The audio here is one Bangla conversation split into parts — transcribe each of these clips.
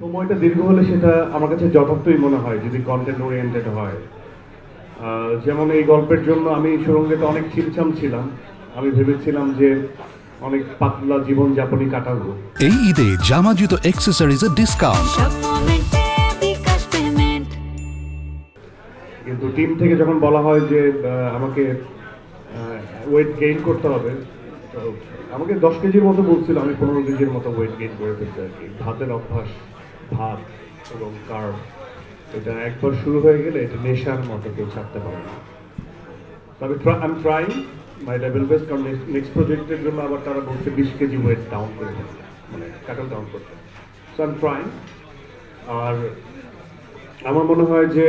সময়টা দীর্ঘ হলে সেটা আমার কাছে যথার্থই মনে হয় যদি কন্টেন্ট ওরিয়েন্টেড হয়। যেমন এই গল্পের জন্য আমি সুরঙ্গেতে অনেক ছিমছাম ছিলাম। আমি ভেবেছিলাম যে অনেক পাতলা জীবনযাপনই কাটাবো। এই ঈদে জামা জুতো অ্যাক্সেসরিজের ডিসকাউন্ট। কিন্তু টিম থেকে যখন বলা হয় যে আমাকে ওয়েট গেইন করতে হবে, তো আমাকে 10 কেজির মতো বলছিল, আমি 15 কেজির মতো ওয়েট গেইন করে ফেলছি আর কি। ভাতের অভ্যাস, ভাত এবং কার্ব, এটা একবার শুরু হয়ে গেলে এটা নেশার মতো কেউ ছাড়তে পারে না। তবে I am trying my level best, কারণ নেক্সট প্রজেক্টের জন্য আবার তারা বলছে 20 কেজি ওয়েট ডাউন করে ফেলতে, মানে কাটল ডাউন করতে। So I am trying. আর আমার মনে হয় যে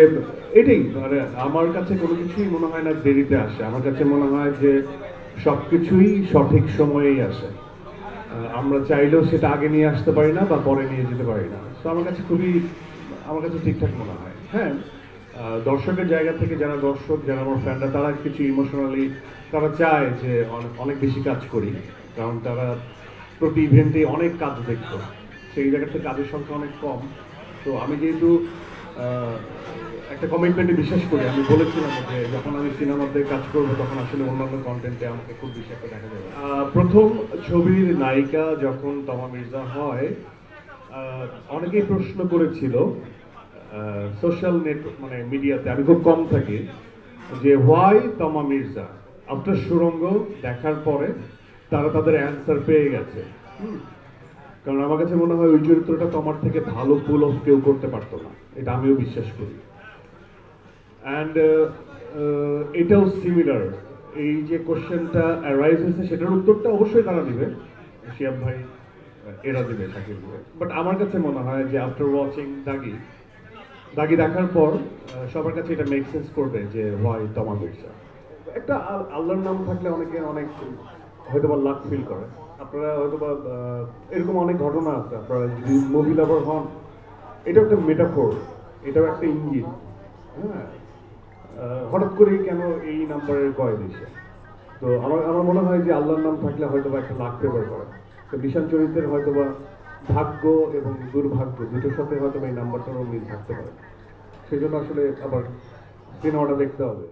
এটাই, মানে আমার কাছে কোনো কিছুই মনে হয় না দেরিতে আসে। আমার কাছে মনে হয় যে সব কিছুই সঠিক সময়েই আসে। আমরা চাইলেও সেটা আগে নিয়ে আসতে পারি না বা পরে নিয়ে যেতে পারি না। তো আমার কাছে ঠিকঠাক মনে হয়। হ্যাঁ, দর্শকের জায়গা থেকে যারা দর্শক, যারা আমার ফ্যানরা, তারা কিছু ইমোশনালি তারা চায় যে অনেক বেশি কাজ করি, কারণ তারা প্রতি ইভেন্টে অনেক কাজ দেখতো। সেই জায়গা থেকে কাজের সংখ্যা অনেক কম। তো আমি যেহেতু একটা কমিটমেন্টে বিশ্বাস করি, আমি বলেছিলাম যে যখন আমি সিনেমাতে কাজ করবো তখন আসলে অন্যান্য কন্টেন্টে আমাকে খুব বেশি একটা দেখা যাবে। প্রথম ছবির নায়িকা যখন তমা মির্জা হয়, অনেকেই প্রশ্ন করেছিল সোশ্যাল মানে মিডিয়াতে, আমি খুব কম থাকি, যে হোয়াই তমা মির্জা। আফটার সুরঙ্গ দেখার পরে তারা তাদের অ্যান্সার পেয়ে গেছে। কারণ আমার কাছে মনে হয় ওই চরিত্রটা তোমার থেকে ভালো পুল অফ কেউ করতে পারতো না, এটা আমিও বিশ্বাস করি। অ্যান্ড এটাও সিমিলার, এই যে কোশ্চেনটা অ্যারাইজ হয়েছে সেটার উত্তরটা অবশ্যই তারা দিবে, শিয়াব ভাই এরা দিবে, শাকিব দিবে। বাট আমার কাছে মনে হয় যে আফটার ওয়াচিং দাগি দেখার পর সবার কাছে এটা মেক সেন্স করবে যে হোয়াই তমা মির্জা। একটা আল্লাহর নাম থাকলে অনেকে অনেক হয়তো বা লাক ফিল করে। আপনারা হয়তো বা এরকম অনেক ঘটনা আছে, আপনারা যদি মুভি লাভার হন, এটা একটা মেটাফোর, এটাও একটা ইঙ্গিত। হ্যাঁ, হঠাৎ করেই কেন এই নাম্বারের কয় দিছে? তো আমার মনে হয় যে আল্লাহর নাম থাকলে হয়তো বা একটা লাক ফেভার করে। তো নিশান চরিত্রের হয়তো বা ভাগ্য এবং দুর্ভাগ্য দুটোর সাথে হয়তো এই নাম্বারটারও মিল থাকতে পারে। সেই জন্য আসলে আবার সিনেমাটা দেখতে হবে।